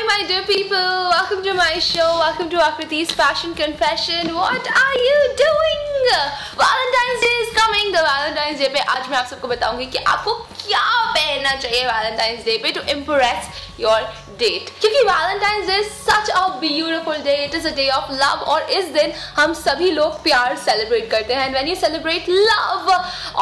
my dear people, welcome to my show, welcome to Akriti's Fashion Confession. What are you doing? Valentine's Day is coming. The Valentine's Day पे आज मैं आप सबको बताऊंगी कि आपको क्या पहनना चाहिए Valentine's Day पे to impress your date. क्योंकि Valentine's Day is such a beautiful day. It is a day of love और इस दिन हम सभी लोग प्यार celebrate करते हैं. And when you celebrate love,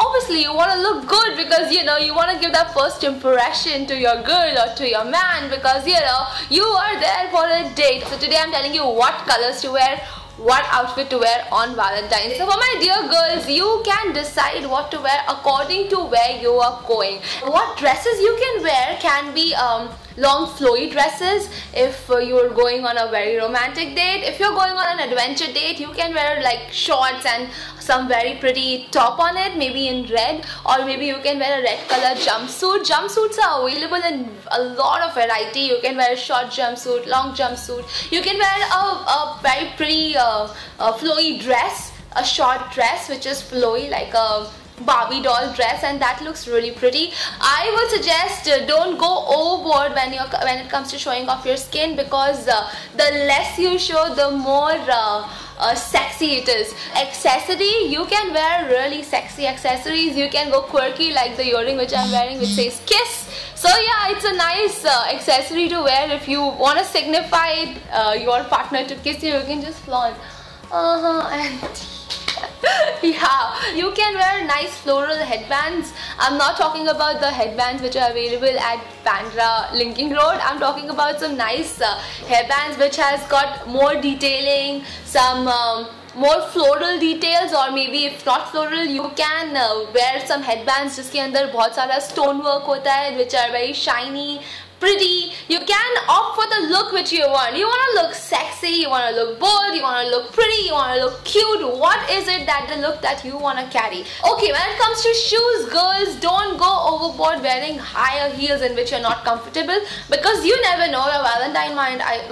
obviously you want to look good because you know you want to give that first impression to your girl or to your man because you know you are there for a date. So today I'm telling you what colors to wear, what outfit to wear on Valentine's. So for my dear girls, you can decide what to wear according to where you are going. What dresses you can wear can be long flowy dresses if you're going on a very romantic date. If you're going on an adventure date, you can wear like shorts and some very pretty top on it, maybe in red, or maybe you can wear a red color jumpsuit. Jumpsuits are available in a lot of variety. You can wear a short jumpsuit, long jumpsuit. You can wear a very pretty flowy dress, a short dress which is flowy like a Barbie doll dress, and that looks really pretty. I would suggest don't go overboard when it comes to showing off your skin because the less you show, the more sexy it is. Accessory, you can wear really sexy accessories. You can go quirky like the earring which I'm wearing which says kiss. So yeah, it's a nice accessory to wear. If you want to signify your partner to kiss you, you can just flaunt. And yeah, you can wear nice floral headbands. I'm not talking about the headbands which are available at Bandra Linking Road. I'm talking about some nice headbands which has got more detailing, some more floral details, or maybe if not floral, you can wear some headbands जिसके अंदर बहुत सारा stone work होता है, which are very shiny, pretty. You can opt for the look which you want. You want to look sexy, you want to look bold, you want to look pretty, you want to look cute. What is it that the look that you want to carry? Okay, when it comes to shoes, girls, don't go overboard wearing higher heels in which you're not comfortable because you never know, your Valentine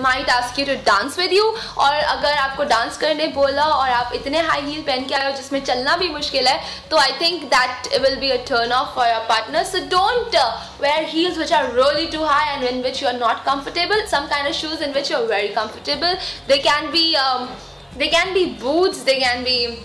might ask you to dance with you, और अगर आपको dance करने बोला और आप इतने high heel पहन के आए हो जिसमें चलना भी मुश्किल है, तो I think that will be a turn off for your partner. So don't wear heels which are really too high and in which you are not comfortable. Some kind of shoes in which you are very comfortable. They can be boots, they can be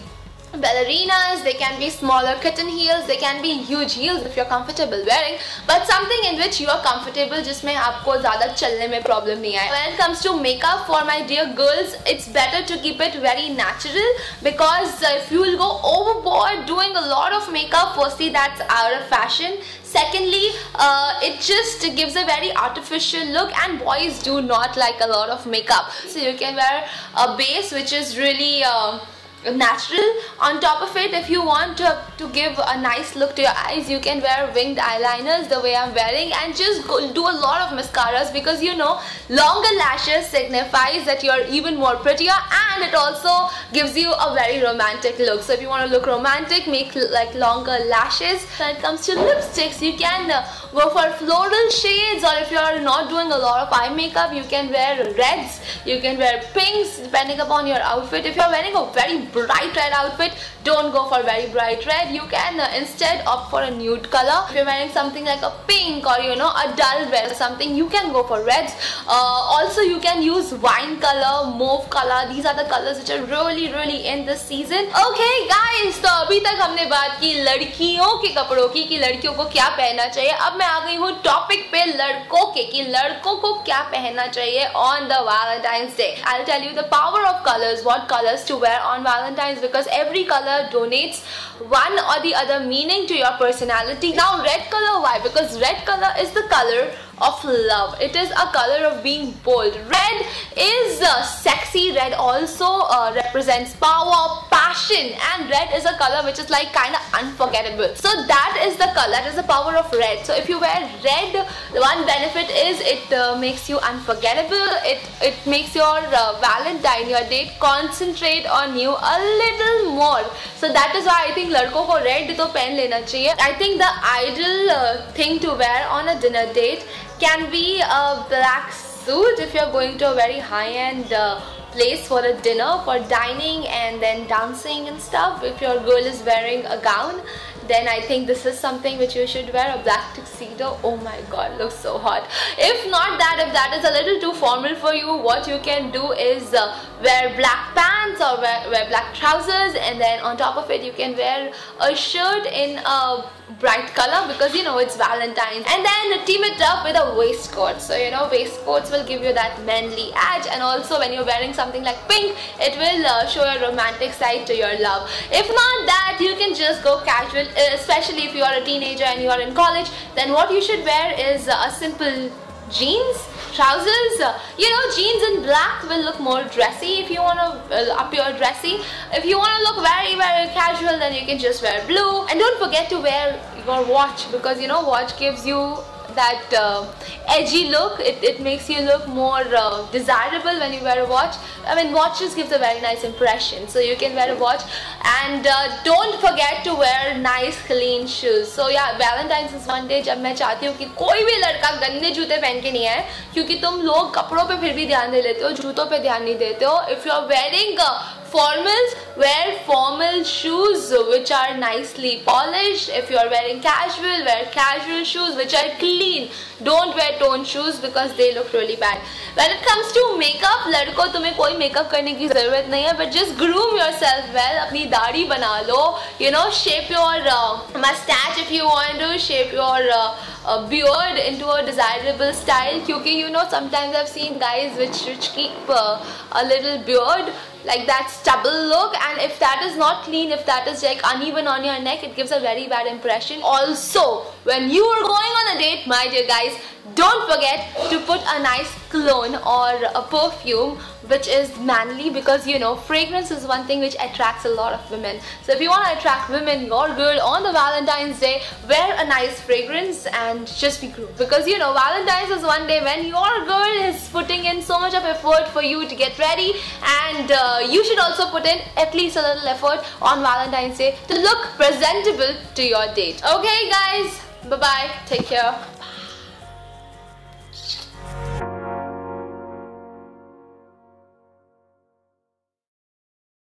ballerinas, they can be smaller kitten heels, they can be huge heels if you're comfortable wearing, but something in which you are comfortable जिसमें आपको ज़्यादा चलने में problem नहीं आए. When it comes to makeup, for my dear girls, it's better to keep it very natural because if you will go overboard doing a lot of makeup, firstly that's out of fashion. Secondly, it just gives a very artificial look and boys do not like a lot of makeup. So you can wear a base which is really natural. On top of it, if you want to give a nice look to your eyes, you can wear winged eyeliners the way I'm wearing and just do a lot of mascaras because you know longer lashes signifies that you're even more prettier and it also gives you a very romantic look. So if you want to look romantic, make like longer lashes. When it comes to lipsticks, you can go for floral shades, or if you're not doing a lot of eye makeup, you can wear reds, you can wear pinks depending upon your outfit. If you're wearing a very bright red outfit, don't go for very bright red. You can instead opt for a nude color. If you're wearing something like a pink or you know a dull red or something, you can go for reds. Also you can use wine color, mauve color. These are the colors which are really in this season. Okay guys, तो अभी तक हमने बात की लड़कियों के कपड़ों की कि लड़कियों को क्या पहनना चाहिए. अब मैं आ गई हूँ टॉपिक पे लड़कों के कि लड़कों को क्या पहनना चाहिए on the Valentine's Day. I'll tell you the power of colors, what colors to wear on Valentine's, because every color donates one or the other meaning to your personality. Now red color, why? Because red color is the color of love. It is a color of being bold. Red is sexy. Red also represents power, passion, and red is a color which is like kind of unforgettable. So that is the color, that is the power of red. So if you wear red, the one benefit is it makes you unforgettable. It makes your Valentine, your date, concentrate on you a little more. So that is why I think लड़कों को red तो पहन लेना चाहिए. I think the ideal thing to wear on a dinner date can be a black suit if you're going to a very high-end place for a dinner, for dining and then dancing and stuff. If your girl is wearing a gown, then I think this is something which you should wear, a black tuxedo. Oh my god, looks so hot. If not that, if that is a little too formal for you, what you can do is wear black pants or wear black trousers, and then on top of it you can wear a shirt in a bright color, because you know it's Valentine's, and then team it up with a waistcoat. So you know, waistcoats will give you that manly edge, and also when you're wearing something like pink, it will show a romantic side to your love. If not that, you can just go casual, especially if you are a teenager and you are in college. Then what you should wear is a simple jeans, trousers. You know, jeans in black will look more dressy if you want to appear dressy. If you want to look very casual, then you can just wear blue. And don't forget to wear your watch, because you know, watch gives you that edgy look. It makes you look more desirable when you wear a watch. I mean, watch just gives a very nice impression, so you can wear a watch. And don't forget to wear nice clean shoes. So yeah, Valentine's is one day जब मैं चाहती हूँ कि कोई भी लड़का गंदे जूते पहन के नहीं आए, क्योंकि तुम लोग कपड़ों पे फिर भी ध्यान दे लेते हो, जूतों पे ध्यान नहीं देते हो. If you are wearing formals, wear formal shoes which are nicely polished. If you are wearing casual, wear casual shoes which are clean. Don't wear toned shoes because they look really bad. When it comes to makeup, लड़कों तुम्हें कोई makeup करने की ज़रूरत नहीं है, but just groom yourself well. अपनी दाढ़ी बना लो, you know, shape your mustache if you want to, shape your beard into a desirable style. क्योंकि you know, sometimes I've seen guys which keep a little beard, like that stubble look, and if that is not clean, if that is like uneven on your neck, it gives a very bad impression. Also, when you are going on a date, my dear guys, don't forget to put a nice cologne or a perfume which is manly, because you know, fragrance is one thing which attracts a lot of women. So if you want to attract women, your girl, on the Valentine's Day, wear a nice fragrance and just be groomed, because you know, Valentine's is one day when your girl is putting in so much of effort for you to get ready, and you should also put in at least a little effort on Valentine's Day to look presentable to your date. Okay guys, bye bye, take care.